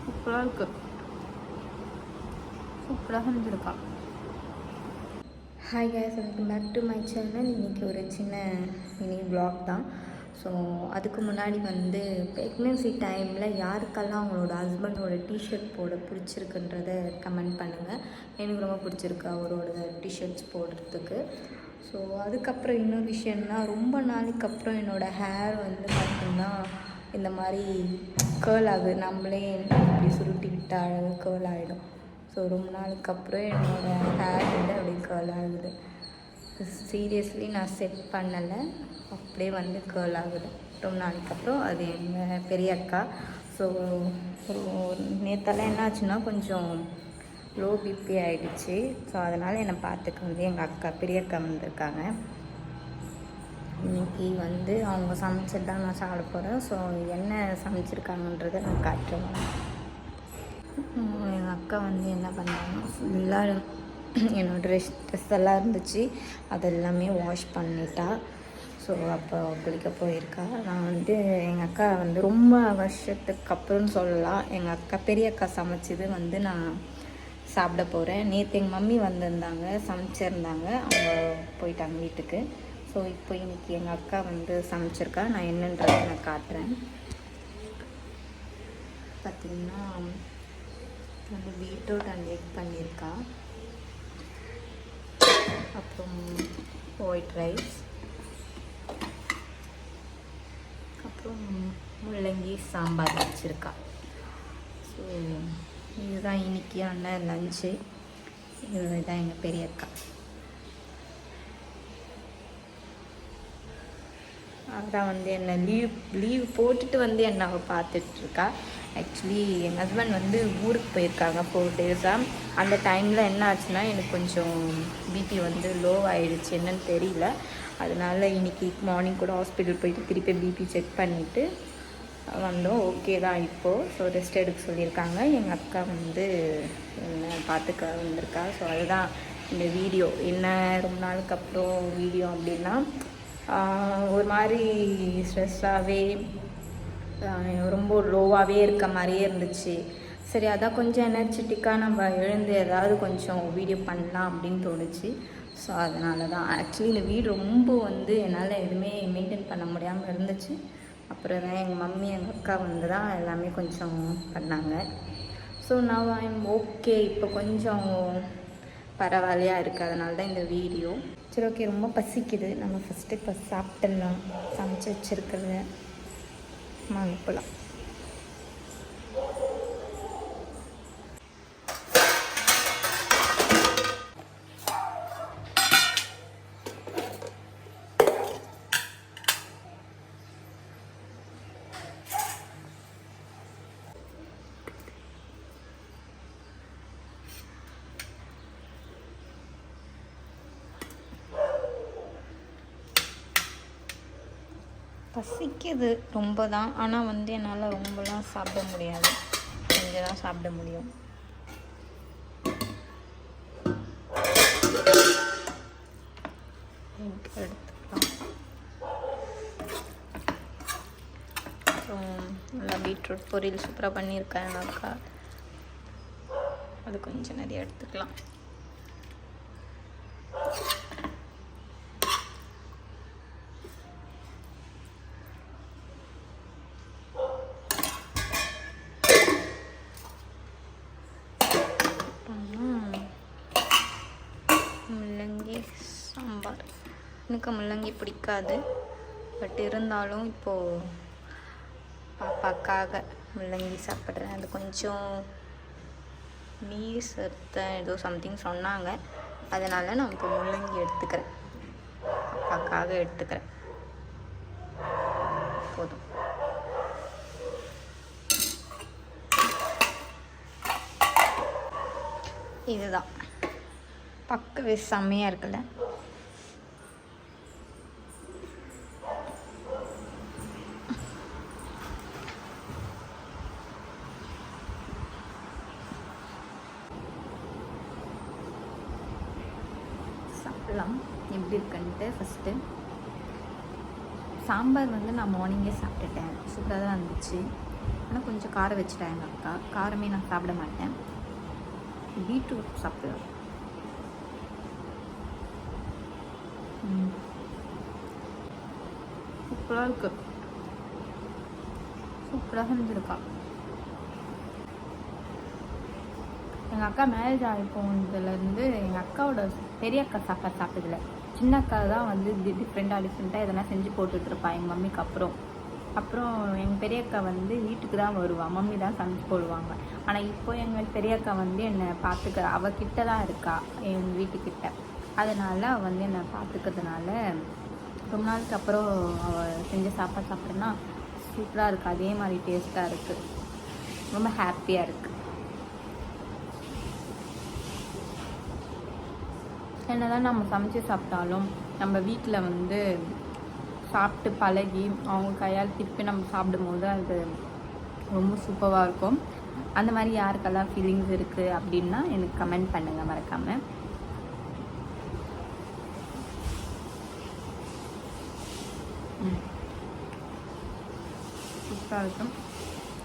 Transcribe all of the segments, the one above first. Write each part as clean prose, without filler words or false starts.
சூப்பராக இருக்குது, சூப்பராக செஞ்சுருக்கா. Hi guys, welcome back to my channel. இன்றைக்கி ஒரு சின்ன மினி வ்ளாக் தான். ஸோ அதுக்கு முன்னாடி வந்து ப்ரெக்னென்சி டைமில் யாருக்கெல்லாம் அவங்களோட ஹஸ்பண்டோட டிஷர்ட் போட பிடிச்சிருக்குன்றத கமெண்ட் பண்ணுங்கள். எனக்கு ரொம்ப பிடிச்சிருக்கு அவரோட டிஷர்ட்ஸ் போடுறதுக்கு. ஸோ அதுக்கப்புறம் இன்னொரு விஷயம்னா, ரொம்ப நாளைக்கு அப்புறம் என்னோடய ஹேர் வந்து பார்த்திங்கன்னா இந்த மாதிரி கேர்ள் ஆகுது. நம்மளே இப்படி சுருட்டி விட்டால் கேர்ள் ஆகிடும். ஸோ ரொம்ப நாளுக்கு அப்புறம் என்னோடய ஹேர் வந்து அப்படியே கேர்ள் ஆகுது. சீரியஸ்லி நான் செட் பண்ணலை, அப்படியே வந்து கேர்ள் ஆகுது ரொம்ப நாளைக்கு அப்புறம். அது எங்கள் பெரிய அக்கா. ஸோ நேற்றெல்லாம் என்ன ஆச்சுன்னா கொஞ்சம் லோ பிபி ஆகிடுச்சு. ஸோ அதனால் என்னை பார்த்துக்க வந்து எங்கள் அக்கா, பெரிய அக்கா வந்திருக்காங்க. இன்றைக்கி வந்து அவங்க சமைச்சது தான் நான் சாப்பிட போகிறேன். ஸோ என்ன சமைச்சிருக்காங்கன்றதை நான் காட்டுறேன். எங்கள் அக்கா வந்து என்ன பண்ணாங்க, ஃபுல்லாக என்னோடய ட்ரெஸ் எல்லாம் இருந்துச்சு, அதெல்லாமே வாஷ் பண்ணிட்டா. ஸோ அப்போ குளிக்க போயிருக்கா. நான் வந்து எங்கள் அக்கா வந்து ரொம்ப வருஷத்துக்கு அப்புறம்னு சொல்லலாம், எங்கள் அக்கா பெரிய அக்கா சமைச்சது வந்து நான் சாப்பிட போகிறேன். நேற்று எங்கள் மம்மி வந்திருந்தாங்க, சமைச்சிருந்தாங்க, அவங்க போயிட்டாங்க வீட்டுக்கு. ஸோ இப்போ இன்றைக்கி எங்கள் அக்கா வந்து சமைச்சிருக்கா. நான் என்னன்றதை நான் காட்டுறேன். பார்த்திங்கன்னா வந்து பீட்ரூட் அண்ட் எக் பண்ணியிருக்கா. அப்புறம் ஒயிட் ரைஸ், அப்புறம் முள்ளங்கி சாம்பார் வச்சுருக்கா. ஸோ இதுதான் இன்றைக்கியான லஞ்சு. இதுதான் எங்கள் பெரிய அக்கா. அதான் வந்து என்னை லீவ் போட்டுட்டு வந்து என்னை அவள் பார்த்துட்ருக்கா. ஆக்சுவலி என் ஹஸ்பண்ட் வந்து ஊருக்கு போயிருக்காங்க 4 டேஸாக. அந்த டைமில் என்ன ஆச்சுன்னா எனக்கு கொஞ்சம் பிபி வந்து லோ ஆகிடுச்சு, என்னன்னு தெரியல. அதனால் இன்றைக்கி மார்னிங் கூட ஹாஸ்பிட்டல் போயிட்டு திருப்பி பிபி செக் பண்ணிவிட்டு வந்தோம். ஓகே தான் இப்போது. ஸோ ரெஸ்ட் எடுக்க சொல்லியிருக்காங்க. எங்கள் அக்கா வந்து என்னை பார்த்துக்க வந்திருக்கா. ஸோ அதுதான் இந்த வீடியோ. என்ன ரொம்ப நாளுக்கு அப்புறம் வீடியோ அப்படின்னா, ஒரு மாதிரி ஸ்ட்ரெஸ்ஸாகவே ரொம்ப லோவாகவே இருக்க மாதிரியே இருந்துச்சு. சரி, அதான் கொஞ்சம் எனர்ஜெட்டிக்காக நம்ம எழுந்து ஏதாவது கொஞ்சம் வீடியோ பண்ணலாம் அப்படின்னு தோணுச்சு. ஸோ அதனால தான். ஆக்சுவலி இந்த வீடு ரொம்ப வந்து என்னால் எதுவுமே மெயின்டைன் பண்ண முடியாமல் இருந்துச்சு. அப்புறம் தான் எங்கள் மம்மி எங்கள் அக்கா வந்து தான் எல்லாமே கொஞ்சம் பண்ணாங்க. ஸோ நான் ஓகே, இப்போ கொஞ்சம் பரவாயில்லையாக இருக்குது. அதனால தான் இந்த வீடியோ. சரி, ஓகே, ரொம்ப பசிக்குது. நம்ம ஃபஸ்ட்டு இப்போ சாப்பிட்டுடலாம். சமைச்சு வச்சுருக்கிறத அனுப்பலாம். பசிக்குது ரொம்ப தான். ஆனால் வந்து என்னால் ரொம்பலாம் சாப்பிட முடியாது, கொஞ்சம் தான் சாப்பிட முடியும். எடுத்துக்கலாம். அப்புறம் நல்லா பீட்ரூட் பொரியல் சூப்பராக பண்ணியிருக்கேன் எங்கள் அக்கா. அது கொஞ்சம் நிறைய எடுத்துக்கலாம். முள்ளங்கி சாம்பார். எனக்கு முள்ளங்கி பிடிக்காது, பட் இருந்தாலும் இப்போது பாப்பாக்காக முள்ளங்கி சாப்பிட்றேன். அது கொஞ்சம் நீர் சத்த ஏதோ சம்திங் சொன்னாங்க, அதனால் நான் இப்போ முள்ளங்கி எடுத்துக்கிறேன், பாப்பாக்காக எடுத்துக்கிறேன். போதும். இதுதான் பக்கவே செம்மையாக இருக்குல்ல. சாப்பிடலாம் எப்படி இருக்குன்ட்டு. ஃபஸ்ட்டு சாம்பார் வந்து நான் மார்னிங்கே சாப்பிட்டுட்டேன், சூப்பராக தான் இருந்துச்சு. ஆனால் கொஞ்சம் காரம் வச்சுட்டேன் எங்கள் அக்கா. காரமே நான் சாப்பிட மாட்டேன். பீட்ரூட் சாப்பிடுவேன். சூப்பராக இருக்கு. சூப்பராக செஞ்சுருக்கா. எங்கள் அக்கா மேரேஜ் ஆகி போனதுலேருந்து எங்கள் அக்காவோட பெரிய அக்கா சாப்பாடு சாப்பிட்டதில்ல. சின்ன அக்கா தான் வந்து டிஃப்ரெண்ட்டாக எதனா செஞ்சு போட்டுட்ருப்பா எங்கள் மம்மிக்கு. அப்புறம் எங்கள் பெரிய அக்கா வந்து வீட்டுக்கு தான் வருவாள், மம்மி தான் சமைச்சு போடுவாங்க. ஆனால் இப்போ எங்கள் பெரிய அக்கா வந்து என்னை பார்த்துக்க, அவகிட்ட தான் இருக்கா எங்கள் வீட்டுக்கிட்ட. அதனால் அவள் வந்து என்னை பார்த்துக்கிறதுனால ரொம்ப நாளுக்கு அப்புறம் அவள் செஞ்ச சாப்பாடு சாப்பிட்றேன்னா சூப்பராக இருக்குது. அதே மாதிரி டேஸ்ட்டாக இருக்குது. ரொம்ப ஹாப்பியாக இருக்குது. என்ன தான் நம்ம சமைச்சு சாப்பிட்டாலும் நம்ம வீட்டில் வந்து சாப்பிட்டு பழகி அவங்க கையால் திருப்பி நம்ம சாப்பிடும்போது அது ரொம்ப சூப்பராக இருக்கும். அந்த மாதிரி யாருக்கெல்லாம் ஃபீலிங்ஸ் இருக்குது அப்படின்னா எனக்கு கமெண்ட் பண்ணுங்கள் மறக்காமல். சூப்பராக இருக்கும்.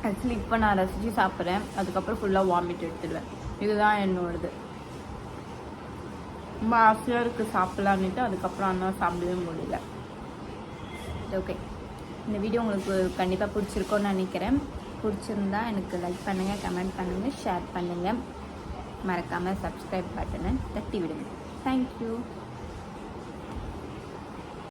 ஆக்சுவலி இப்போ நான் ரசித்து சாப்பிட்றேன், அதுக்கப்புறம் ஃபுல்லாக வாமிட் எடுத்துடுவேன். இதுதான் என்னோடது. ரொம்ப ஆசையாக இருக்குது சாப்பிட்லான்னுட்டு, அதுக்கப்புறம் ஆனால் சாப்பிடவே முடியல. ஓகே, இந்த வீடியோ உங்களுக்கு கண்டிப்பாக பிடிச்சிருக்கோன்னு நினைக்கிறேன். பிடிச்சிருந்தா எனக்கு லைக் பண்ணுங்கள், கமெண்ட் பண்ணுங்கள், ஷேர் பண்ணுங்கள். மறக்காமல் சப்ஸ்கிரைப் பட்டனை தட்டி விடுங்க. தேங்க்யூ.